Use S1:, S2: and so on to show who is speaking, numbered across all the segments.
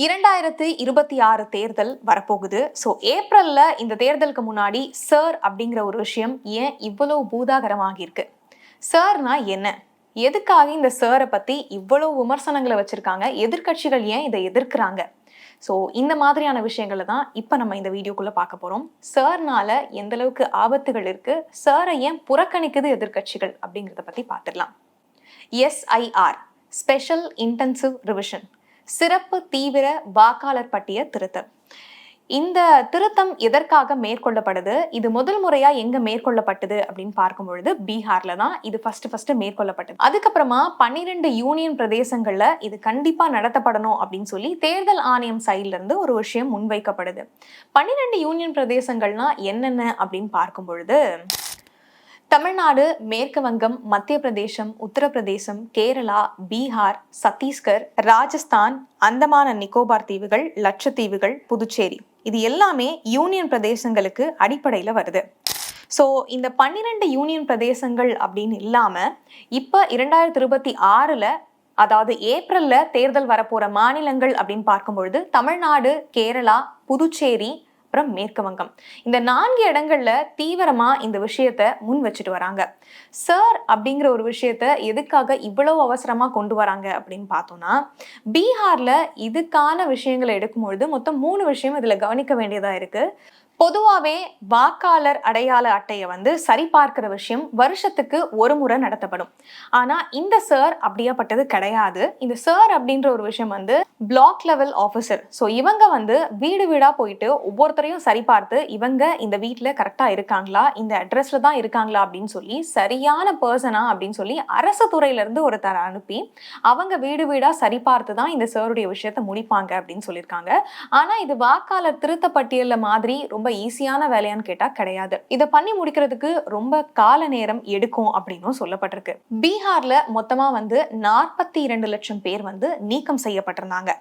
S1: 2026 தேர்தல் வரப்போகுது. ஸோ ஏப்ரல்ல இந்த தேர்தலுக்கு முன்னாடி சார் அப்படிங்கிற ஒரு விஷயம் ஏன் இவ்வளவு பூதாகரமாகி இருக்கு? சார்னா என்ன? எதுக்காக இந்த சாரை பத்தி இவ்வளவு விமர்சனங்களை வச்சிருக்காங்க? எதிர்க்கட்சிகள் ஏன் இதை எதிர்க்கிறாங்க? ஸோ இந்த மாதிரியான விஷயங்களை தான் இப்போ நம்ம இந்த வீடியோக்குள்ள பார்க்க போறோம். சார்னால எந்த அளவுக்கு ஆபத்துகள் இருக்கு, சாரை ஏன் புறக்கணிக்குது எதிர்க்கட்சிகள் அப்படிங்கிறத பத்தி பார்த்துடலாம். SIR ஸ்பெஷல் இன்டென்சிவ் ரிவிஷன், சிறப்பு தீவிர வாக்காளர் பட்டியல் திருத்தம். இந்த திருத்தம் எதற்காக மேற்கொள்ளப்படுது? இது முதல் முறையா எங்க மேற்கொள்ளப்பட்டது அப்படின்னு பார்க்கும் பொழுது பீகார்ல தான் இது ஃபர்ஸ்ட் மேற்கொள்ளப்பட்டது. அதுக்கப்புறமா 12 யூனியன் பிரதேசங்கள்ல இது கண்டிப்பா நடத்தப்படணும் அப்படின்னு சொல்லி தேர்தல் ஆணையம் சைட்ல இருந்து ஒரு விஷயம் முன்வைக்கப்படுது. 12 யூனியன் பிரதேசங்கள்னா என்னென்ன அப்படின்னு பார்க்கும் பொழுது தமிழ்நாடு, மேற்கு வங்கம், மத்திய பிரதேசம், உத்தரப்பிரதேசம், கேரளா, பீகார், சத்தீஸ்கர், ராஜஸ்தான், அந்தமான நிக்கோபார் தீவுகள், லட்சத்தீவுகள், புதுச்சேரி, இது எல்லாமே யூனியன் பிரதேசங்களுக்கு அடிப்படையில் வருது. ஸோ இந்த 12 யூனியன் பிரதேசங்கள் அப்படின்னு இல்லாம இப்போ 2026ல அதாவது ஏப்ரல்ல தேர்தல் வரப்போற மாநிலங்கள் அப்படின்னு பார்க்கும்பொழுது தமிழ்நாடு, கேரளா, புதுச்சேரி, அப்புறம் மேற்கு வங்கம், இந்த 4 இடங்கள்ல தீவிரமா இந்த விஷயத்த முன் வச்சுட்டு வராங்க. சார் அப்படிங்கிற ஒரு விஷயத்த எதுக்காக இவ்வளவு அவசரமா கொண்டு வராங்க அப்படின்னு பார்த்தோம்னா, பீகார்ல இதுக்கான விஷயங்களை எடுக்கும்பொழுது மொத்தம் 3 விஷயம் இதுல கவனிக்க வேண்டியதா இருக்கு. பொதுவாகவே வாக்காளர் அடையாள அட்டையை சரிபார்க்கிற விஷயம் வருஷத்துக்கு ஒரு முறை நடத்தப்படும். ஆனா இந்த சார் அப்படியாப்பட்டது கிடையாது. இந்த சார் அப்படின்ற ஒரு விஷயம் பிளாக் லெவல் ஆஃபீஸர். ஸோ இவங்க வீடு வீடா போயிட்டு ஒவ்வொருத்தரையும் சரிபார்த்து இவங்க இந்த வீட்டில் கரெக்டா இருக்காங்களா, இந்த அட்ரஸ்ல தான் இருக்காங்களா அப்படின்னு சொல்லி சரியான பர்சனா அப்படின்னு சொல்லி அரசு துறையில இருந்து ஒருத்தரை அனுப்பி அவங்க வீடு வீடா சரிபார்த்து தான் இந்த சாருடைய விஷயத்த முடிப்பாங்க அப்படின்னு சொல்லியிருக்காங்க. ஆனா இது வாக்காளர் திருத்த பட்டியல்ல மாதிரி ரொம்ப ஈஸியான வேலையான்னு கேட்டா கிடையாது. இதை பண்ணி முடிக்கிறதுக்கு ரொம்ப கால நேரம் எடுக்கும் அப்படின்னும் சொல்லப்பட்டிருக்கு. பீகார்ல மொத்தமா 42 லட்சம் பேர் நீக்கம் செய்யப்பட்டிருந்தாங்க.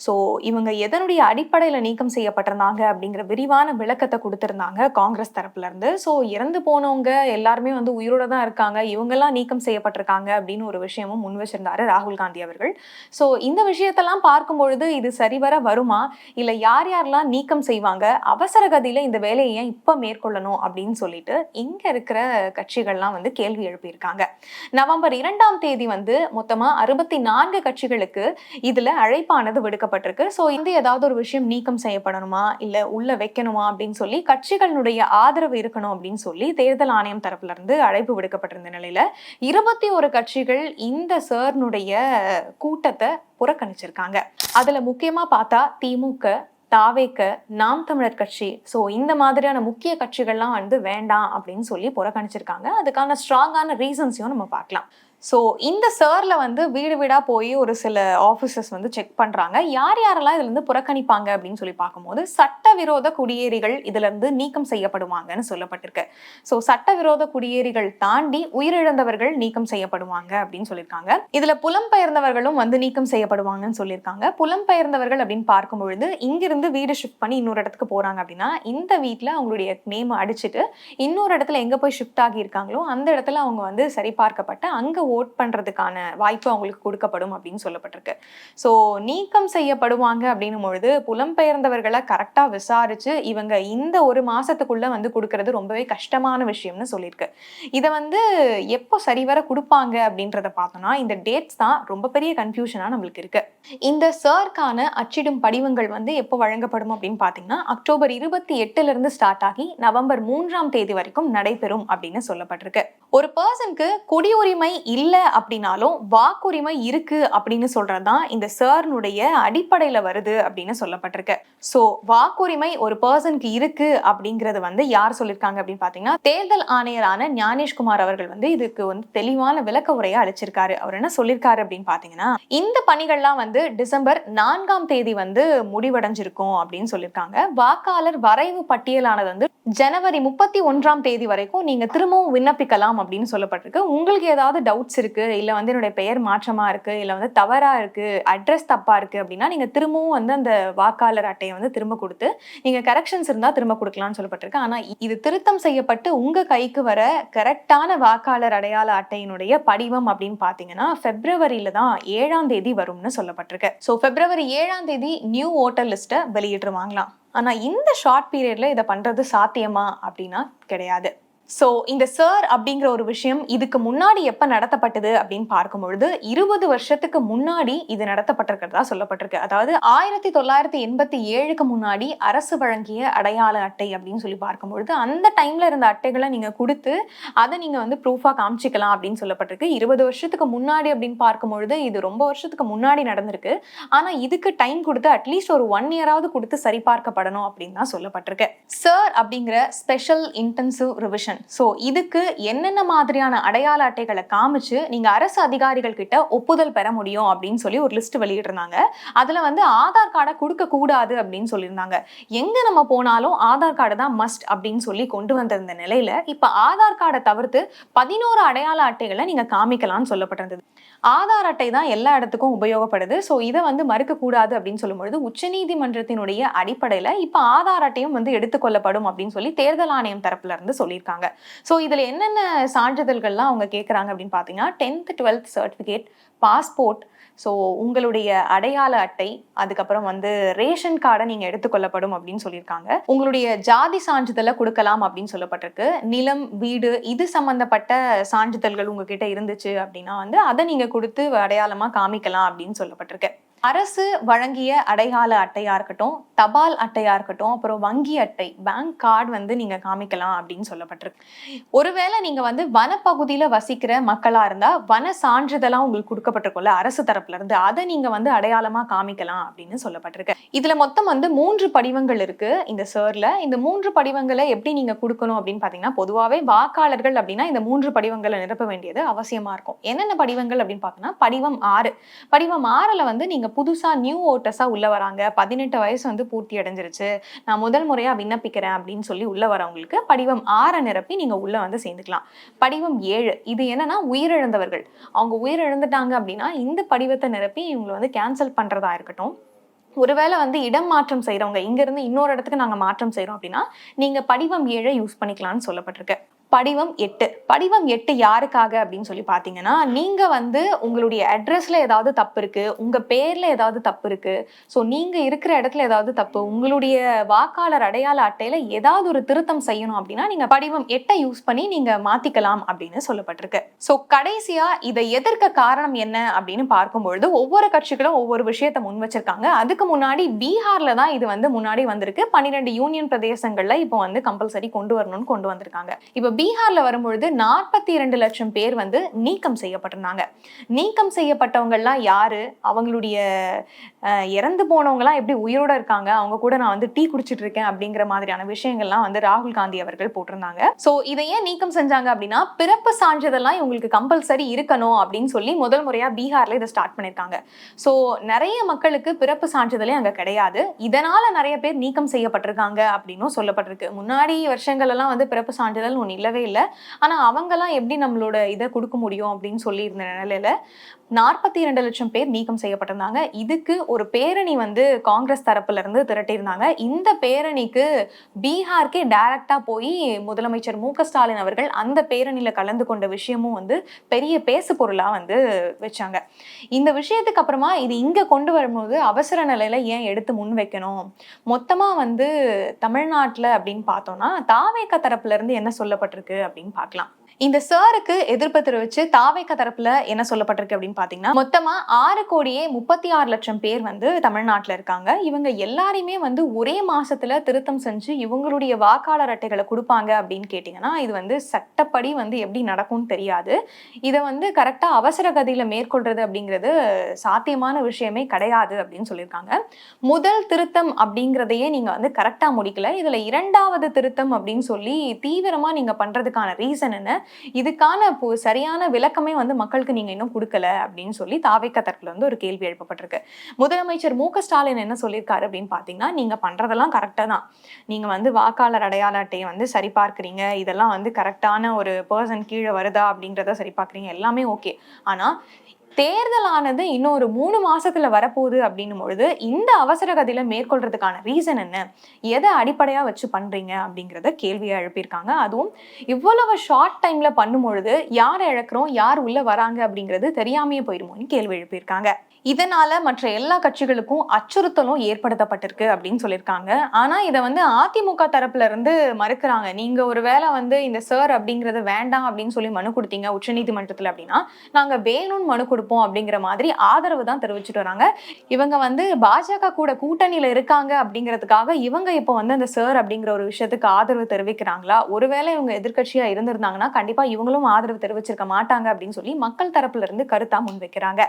S1: ஸோ இவங்க எதனுடைய அடிப்படையில் நீக்கம் செய்யப்பட்டிருந்தாங்க அப்படிங்கிற விரிவான விளக்கத்தை கொடுத்திருந்தாங்க காங்கிரஸ் தரப்புல இருந்து. ஸோ இறந்து போனவங்க எல்லாருமே உயிரோட தான் இருக்காங்க, இவங்கெல்லாம் நீக்கம் செய்யப்பட்டிருக்காங்க அப்படின்னு ஒரு விஷயமும் முன் வச்சிருந்தாரு ராகுல் காந்தி அவர்கள். ஸோ இந்த விஷயத்தெல்லாம் பார்க்கும் பொழுது இது சரிவர வருமா, இல்லை யார் யாரெல்லாம் நீக்கம் செய்வாங்க, அவசர கதியில இந்த வேலையை ஏன் இப்ப மேற்கொள்ளணும் அப்படின்னு சொல்லிட்டு இங்க இருக்கிற கட்சிகள்லாம் கேள்வி எழுப்பியிருக்காங்க. நவம்பர் 2ஆம் தேதி மொத்தமா 64 கட்சிகளுக்கு இதுல அழைப்பானது விடுக்கப்பட்டிருக்கு. ஸோ இந்த ஏதாவது ஒரு விஷயம் நீக்கம் செய்யப்படணுமா இல்ல உள்ள வைக்கணுமா அப்படின்னு சொல்லி கட்சிகளுடைய ஆதரவு இருக்கணும் அப்படின்னு சொல்லி தேர்தல் ஆணையம் தரப்புல இருந்து அழைப்பு விடுக்கப்பட்டிருந்த நிலையில 21 கட்சிகள் இந்த சார்னுடைய கூட்டத்தை புறக்கணிச்சிருக்காங்க. அதுல முக்கியமா பார்த்தா திமுக, தாவேக, நாம் தமிழர் கட்சி, ஸோ இந்த மாதிரியான முக்கிய கட்சிகள்லாம் வேண்டாம் அப்படின்னு சொல்லி புறக்கணிச்சிருக்காங்க. அதுக்கான ஸ்ட்ராங்கான ரீசன்ஸையும் நம்ம பார்க்கலாம். ஸோ இந்த சார்ல வீடு வீடா போய் ஒரு சில ஆஃபீஸர்ஸ் செக் பண்றாங்க யார் யாரெல்லாம் இதுல இருந்து புறக்கணிப்பாங்க அப்படின்னு சொல்லி பார்க்கும்போது சட்டவிரோத குடியேறிகள் இதுல இருந்து நீக்கம் செய்யப்படுவாங்கன்னு சொல்லப்பட்டிருக்கு. ஸோ சட்டவிரோத குடியேறிகள் தாண்டி உயிரிழந்தவர்கள் நீக்கம் செய்யப்படுவாங்க அப்படின்னு சொல்லியிருக்காங்க. இதுல புலம்பெயர்ந்தவர்களும் நீக்கம் செய்யப்படுவாங்கன்னு சொல்லியிருக்காங்க. புலம்பெயர்ந்தவர்கள் அப்படின்னு பார்க்கும் பொழுது இங்கிருந்து வீடு ஷிஃப்ட் பண்ணி இன்னொரு இடத்துக்கு போறாங்க அப்படின்னா இந்த வீட்டுல அவங்களுடைய நேம் அடிச்சுட்டு இன்னொரு இடத்துல எங்க போய் ஷிஃப்ட் ஆகி இருக்காங்களோ அந்த இடத்துல அவங்க சரிபார்க்கப்பட்டு அங்க ஓட் பண்றதுக்கான வாய்ப்பு அவங்களுக்கு கொடுக்கப்படும் அப்படின்னு சொல்லப்பட்டிருக்கு. ஸோ நீக்கம் செய்யப்படுவாங்க அப்படின்னும் பொழுது புலம்பெயர்ந்தவர்களை கரெக்டா விசாரிச்சு இவங்க இந்த ஒரு மாசத்துக்குள்ள கொடுக்கறது ரொம்பவே கஷ்டமான விஷயம்னு சொல்லியிருக்கு. இதை எப்போ சரிவர கொடுப்பாங்க அப்படின்றத பார்த்தோம்னா இந்த டேட்ஸ் தான் ரொம்ப பெரிய கன்ஃபியூஷனா நம்மளுக்கு இருக்கு. இந்த சார்க்கான அச்சிடும் படிவங்கள் எப்போ வழங்கப்படும் அப்படின்னு பார்த்தீங்கன்னா அக்டோபர் 28ல இருந்து ஸ்டார்ட் ஆகி நவம்பர் 3ஆம் தேதி வரைக்கும் நடைபெறும் அப்படின்னு சொல்லப்பட்டிருக்கு. ஒரு பர்சனுக்கு குடியுரிமை இல்ல அப்படின்னாலும் வாக்குரிமை இருக்கு அப்படின்னு சொல்றதுதான் இந்த சார்னுடைய அடிப்படையில வருது அப்படின்னு சொல்லப்பட்டிருக்கு. சோ வாக்குரிமை ஒரு பர்சனுக்கு இருக்கு அப்படிங்கறது யார் சொல்லிருக்காங்க அப்படின்னு பாத்தீங்கன்னா தேர்தல் ஆணையரான ஞானேஷ்குமார் அவர்கள் இதுக்கு தெளிவான விளக்க உரையை அளிச்சிருக்காரு. அவர் என்ன சொல்லிருக்காரு அப்படின்னு பாத்தீங்கன்னா இந்த பணிகள்லாம் டிசம்பர் 4ஆம் தேதி முடிவடைஞ்சிருக்கும் அப்படின்னு சொல்லியிருக்காங்க. வாக்காளர் வரைவு பட்டியலானது ஜனவரி 31ஆம் தேதி வரைக்கும் நீங்க திரும்பவும் விண்ணப்பிக்கலாம் காமிக்கலாம் அப்படின்னு சொல்லப்பட்டிருக்கு. உங்களுக்கு ஏதாவது டவுட்ஸ் இருக்கு, இல்ல வந்து என்னுடைய பெயர் மாற்றமா இருக்கு, இல்ல வந்து தவறா இருக்கு, அட்ரஸ் தப்பா இருக்கு அப்படின்னா நீங்க திரும்பவும் வந்து அந்த வாக்காளர் அட்டையை வந்து திரும்ப கொடுத்து நீங்க கரெக்ஷன்ஸ் இருந்தா திரும்ப கொடுக்கலாம்னு சொல்லப்பட்டிருக்கு. ஆனா இது திருத்தம் செய்யப்பட்டு உங்க கைக்கு வர கரெக்டான வாக்காளர் அடையாள அட்டையினுடைய படிவம் அப்படின்னு பாத்தீங்கன்னா பிப்ரவரியில தான் 7ஆம் தேதி வரும்னு சொல்லப்பட்டிருக்கு. ஸோ பிப்ரவரி 7ஆம் தேதி நியூ ஓட்டர் லிஸ்ட்டை வெளியிட்டுருவாங்களாம். ஆனா இந்த ஷார்ட் பீரியட்ல இதை பண்றது சாத்தியமா அப்படின்னா கிடையாது. ஸோ இந்த சார் அப்படிங்கிற ஒரு விஷயம் இதுக்கு முன்னாடி எப்ப நடத்தப்பட்டது அப்படின்னு பார்க்கும் பொழுது 20 வருஷத்துக்கு முன்னாடி இது நடத்தப்பட்டிருக்கிறதா சொல்லப்பட்டிருக்கு. அதாவது 1987க்கு முன்னாடி அரசு வழங்கிய அடையாள அட்டை அப்படின்னு சொல்லி பார்க்கும்பொழுது அந்த டைம்ல இருந்த அட்டைகளை நீங்க கொடுத்து அதை நீங்க வந்து ப்ரூஃபா காமிச்சிக்கலாம் அப்படின்னு சொல்லப்பட்டிருக்கு. 20 வருஷத்துக்கு முன்னாடி அப்படின்னு பார்க்கும்பொழுது இது ரொம்ப வருஷத்துக்கு முன்னாடி நடந்திருக்கு. ஆனா இதுக்கு டைம் கொடுத்து அட்லீஸ்ட் ஒரு 1 இயராவது கொடுத்து சரிபார்க்கப்படணும் அப்படின்னு தான் சொல்லப்பட்டிருக்கு. சார் அப்படிங்கிற ஸ்பெஷல் இன்டென்சிவ் ரிவிஷன். ஸோ இதுக்கு என்னென்ன மாதிரியான அடையாள அட்டைகளை காமிச்சு நீங்க அரசு அதிகாரிகள் கிட்ட ஒப்புதல் பெற முடியும் அப்படின்னு சொல்லி ஒரு லிஸ்ட் வெளியிட்டிருந்தாங்க. அதுல வந்து ஆதார் கார்டை கொடுக்க கூடாது அப்படின்னு சொல்லியிருந்தாங்க. எங்க நம்ம போனாலும் ஆதார் கார்டு தான் மஸ்ட் அப்படின்னு சொல்லி கொண்டு வந்திருந்த நிலையில இப்ப ஆதார் கார்டை தவிர்த்து 11 அடையாள அட்டைகளை நீங்க காமிக்கலாம்னு சொல்லப்பட்டிருந்தது. ஆதார் அட்டை தான் எல்லா இடத்துக்கும் உபயோகப்படுது. ஸோ இதை வந்து மறுக்க கூடாது அப்படின்னு சொல்லும்பொழுது உச்சநீதிமன்றத்தினுடைய அடிப்படையில இப்ப ஆதார் அட்டையும் வந்து எடுத்துக்கொள்ளப்படும் அப்படின்னு சொல்லி தேர்தல் ஆணையம் தரப்புல இருந்து சொல்லியிருக்காங்க. ஸோ இதுல என்னென்ன சான்றிதழ்கள்லாம் அவங்க கேட்குறாங்க அப்படின்னு பார்த்தீங்கன்னா 10th 12th certificate, passport, so உங்களுடைய அடையாள அட்டை, அதுக்கப்புறம் வந்து ரேஷன் கார்டை நீங்க எடுத்துக்கொள்ளப்படும் அப்படின்னு சொல்லியிருக்காங்க. உங்களுடைய ஜாதி சான்றிதழை கொடுக்கலாம் அப்படின்னு சொல்லப்பட்டிருக்கு. நிலம், வீடு இது சம்பந்தப்பட்ட சான்றிதழ்கள் உங்ககிட்ட இருந்துச்சு அப்படின்னா வந்து அதை நீங்க கொடுத்து அடையாளமா காமிக்கலாம் அப்படின்னு சொல்லப்பட்டிருக்கு. அரசு வழங்கிய அடையாள அட்டையா இருக்கட்டும், தபால் அட்டையா இருக்கட்டும், அப்புறம் வங்கி அட்டை, பேங்க் கார்டு வந்து நீங்க காமிக்கலாம் அப்படின்னு சொல்லப்பட்டிருக்கு. ஒருவேளை நீங்க வந்து வனப்பகுதியில வசிக்கிற மக்களா இருந்தா வன சான்றிதழா உங்களுக்கு கொடுக்கப்பட்டிருக்கும்ல அரசு தரப்புல இருந்து, அதை நீங்க வந்து அடையாளமா காமிக்கலாம் அப்படின்னு சொல்லப்பட்டிருக்கு. இதுல மொத்தம் வந்து 3 படிவங்கள் இருக்கு இந்த சர்ல. இந்த 3 படிவங்களை எப்படி நீங்க கொடுக்கணும் அப்படின்னு பாத்தீங்கன்னா, பொதுவாவே வாக்காளர்கள் அப்படின்னா இந்த 3 படிவங்களை நிரப்ப வேண்டியது அவசியமா இருக்கும். என்னென்ன படிவங்கள் அப்படின்னு பார்த்தோம்னா படிவம் 6. படிவம் 6ல வந்து நீங்க புதுசா நியூ ஓட்டர்ஸா உள்ள வராங்க, 18 வயசு வந்து பூர்த்தி அடைஞ்சிருச்சு, நான் முதல் முறையா விண்ணப்பிக்கிறேன் அப்படின்னு சொல்லி உள்ள வரவங்களுக்கு படிவம் 6 நிரப்பி நீங்க உள்ள வந்து சேர்ந்துக்கலாம். படிவம் 7 இது என்னன்னா உயிரிழந்தவர்கள், அவங்க உயிரிழந்துட்டாங்க அப்படின்னா இந்த படிவத்தை நிரப்பி இவங்களை வந்து கேன்சல் பண்றதா இருக்கட்டும். ஒருவேளை வந்து இடம் மாற்றம் செய்யறவங்க, இங்க இருந்து இன்னொரு இடத்துக்கு நாங்க மாற்றம் செய்யறோம் அப்படின்னா நீங்க படிவம் 7 யூஸ் பண்ணிக்கலாம்னு சொல்லப்பட்டிருக்கு. படிவம் 8. படிவம் 8 யாருக்காக அப்படின்னு சொல்லி பாத்தீங்கன்னா, நீங்க வந்து உங்களுடைய அட்ரஸ்ல ஏதாவது தப்பு இருக்கு, உங்க பேர்ல ஏதாவது தப்பு இருக்கு, ஸோ நீங்க இருக்கிற இடத்துல ஏதாவது தப்பு, உங்களுடைய வாக்காளர் அடையாள அட்டையில ஏதாவது ஒரு திருத்தம் செய்யணும் அப்படின்னா நீங்க படிவம் 8 யூஸ் பண்ணி நீங்க மாத்திக்கலாம் அப்படின்னு சொல்லப்பட்டிருக்கு. ஸோ கடைசியா இதை எதிர்க்க காரணம் என்ன அப்படின்னு பார்க்கும்பொழுது ஒவ்வொரு கட்சிகளும் ஒவ்வொரு விஷயத்தை முன் வச்சிருக்காங்க. அதுக்கு முன்னாடி பீகார்ல தான் இது வந்து முன்னாடி வந்திருக்கு. 12 யூனியன் பிரதேசங்கள்ல இப்போ வந்து கம்பல்சரி கொண்டு வரணும்னு கொண்டு வந்திருக்காங்க. இப்போ பீகார்ல வரும்பொழுது 42 லட்சம் பேர் வந்து நீக்கம் செய்யப்பட்டிருந்தாங்க. நீக்கம் செய்யப்பட்டவங்க எல்லாம் யாரு, அவங்களுடைய இறந்து போனவங்க எல்லாம் எப்படி உயிரோட இருக்காங்க, அவங்க கூட நான் வந்து டீ குடிச்சிட்டு இருக்கேன் அப்படிங்கிற மாதிரியான விஷயங்கள்லாம் வந்து ராகுல் காந்தி அவர்கள் போட்டிருந்தாங்க. சோ இதை ஏன் நீக்கம் செஞ்சாங்க அப்படின்னா பிறப்பு சான்றிதழ்லாம் இவங்களுக்கு கம்பல்சரி இருக்கணும் அப்படின்னு சொல்லி முதல் முறையா பீகார்ல இதை ஸ்டார்ட் பண்ணிருக்காங்க. சோ நிறைய மக்களுக்கு பிறப்பு சான்றிதழே அங்க கிடையாது. இதனால நிறைய பேர் நீக்கம் செய்யப்பட்டிருக்காங்க அப்படின்னு சொல்லப்பட்டிருக்கு. முன்னாடி வருஷங்கள் எல்லாம் வந்து பிறப்பு சான்றிதழ் ஒண்ணு இல்லவே இல்லை. ஆனா அவங்கெல்லாம் எப்படி நம்மளோட இதை கொடுக்க முடியும் அப்படின்னு சொல்லி இருந்த நிலையில 42 லட்சம் பேர் நீக்கம் செய்யப்பட்டிருந்தாங்க. இதுக்கு ஒரு பேரணி வந்து காங்கிரஸ் தரப்புல இருந்து திரட்டியிருந்தாங்க. இந்த பேரணிக்கு பீகார்க்கே டைரக்டா போய் முதலமைச்சர் மு க ஸ்டாலின் அவர்கள் அந்த பேரணியில கலந்து கொண்ட விஷயமும் வந்து பெரிய பேசு பொருளா வந்து வச்சாங்க. இந்த விஷயத்துக்கு அப்புறமா இது இங்க கொண்டு வரும்போது அவசர நிலையில ஏன் எடுத்து முன் வைக்கணும், மொத்தமா வந்து தமிழ்நாட்டுல அப்படின்னு பார்த்தோம்னா தாவேக தரப்புல இருந்து என்ன சொல்லப்பட்டிருக்கு அப்படின்னு பார்க்கலாம். இந்த சாருக்கு எதிர்ப்பு தெரிவிச்சு தாவேக தரப்புல என்ன சொல்லப்பட்டிருக்கு அப்படின்னு பாத்தீங்கன்னா, மொத்தமா 6,36,00,000 பேர் வந்து தமிழ்நாட்டுல இருக்காங்க. இவங்க எல்லாரையுமே வந்து ஒரே மாசத்துல திருத்தம் செஞ்சு இவங்களுடைய வாக்காளர் அட்டைகளை கொடுப்பாங்க அப்படின்னு கேட்டீங்கன்னா இது வந்து சட்டப்படி வந்து எப்படி நடக்கும்னு தெரியாது. இதை வந்து கரெக்டா அவசர கதியில மேற்கொள்றது அப்படிங்கிறது சாத்தியமான விஷயமே கிடையாது அப்படின்னு சொல்லியிருக்காங்க. முதல் திருத்தம் அப்படிங்கிறதையே நீங்க வந்து கரெக்டா முடிக்கல, இதுல 2வது திருத்தம் அப்படின்னு சொல்லி தீவிரமா நீங்க பண்றதுக்கான ரீசன் என்ன, இதுக்கான சரியான விளக்கமே வந்து மக்களுக்கு நீங்க இன்னும் கொடுக்கல அப்படின்னு சொல்லி தாவேக்கா தரப்புல வந்து ஒரு கேள்வி எழுப்பப்பட்டிருக்கு. முதலமைச்சர் மு.க.ஸ்டாலின் என்ன சொல்லியிருக்காரு அப்படின்னு பாத்தீங்கன்னா, நீங்க பண்றதெல்லாம் கரெக்டா தான். நீங்க வந்து வாக்காளர் அடையாள அட்டையை வந்து சரி பார்க்கிறீங்க, இதெல்லாம் வந்து கரெக்டான ஒரு பர்சன் கீழே வருதா அப்படிங்கிறத சரி பார்க்குறீங்க, எல்லாமே ஓகே. ஆனா தேர்தலானது இன்னும் ஒரு 3 மாசத்துல வரப்போகுது அப்படின்னும் பொழுது இந்த அவசர கதியில மேற்கொள்றதுக்கான ரீசன் என்ன, எதை அடிப்படையா வச்சு பண்றீங்க அப்படிங்கிறத கேள்வியா எழுப்பியிருக்காங்க. அதுவும் இவ்வளவு ஷார்ட் டைம்ல பண்ணும் பொழுது யாரை இழக்கிறோம், யார் உள்ள வராங்க அப்படிங்கிறது தெரியாமையே போயிருமோன்னு கேள்வி எழுப்பியிருக்காங்க. இதனால மற்ற எல்லா கட்சிகளுக்கும் அச்சுறுத்தலும் ஏற்படுத்தப்பட்டிருக்கு அப்படின்னு சொல்லியிருக்காங்க. ஆனா இதை வந்து அதிமுக தரப்புல இருந்து மறுக்கிறாங்க. நீங்க ஒரு வேளை வந்து இந்த சார் அப்படிங்கறது வேண்டாம் அப்படின்னு சொல்லி மனு கொடுத்தீங்க உச்சநீதிமன்றத்துல அப்படின்னா நாங்க வேணும்னு மனு கொடுப்போம் அப்படிங்கிற மாதிரி ஆதரவு தான் தெரிவிச்சுட்டு வராங்க. இவங்க வந்து பாஜக கூட கூட்டணியில இருக்காங்க அப்படிங்கிறதுக்காக இவங்க இப்போ வந்து அந்த சார் அப்படிங்கிற ஒரு விஷயத்துக்கு ஆதரவு தெரிவிக்கிறாங்களா? ஒருவேளை இவங்க எதிர்க்கட்சியா இருந்திருந்தாங்கன்னா கண்டிப்பா இவங்களும் ஆதரவு தெரிவிச்சிருக்க மாட்டாங்க அப்படின்னு சொல்லி மக்கள் தரப்புல இருந்து கருத்தா முன்வைக்கிறாங்க.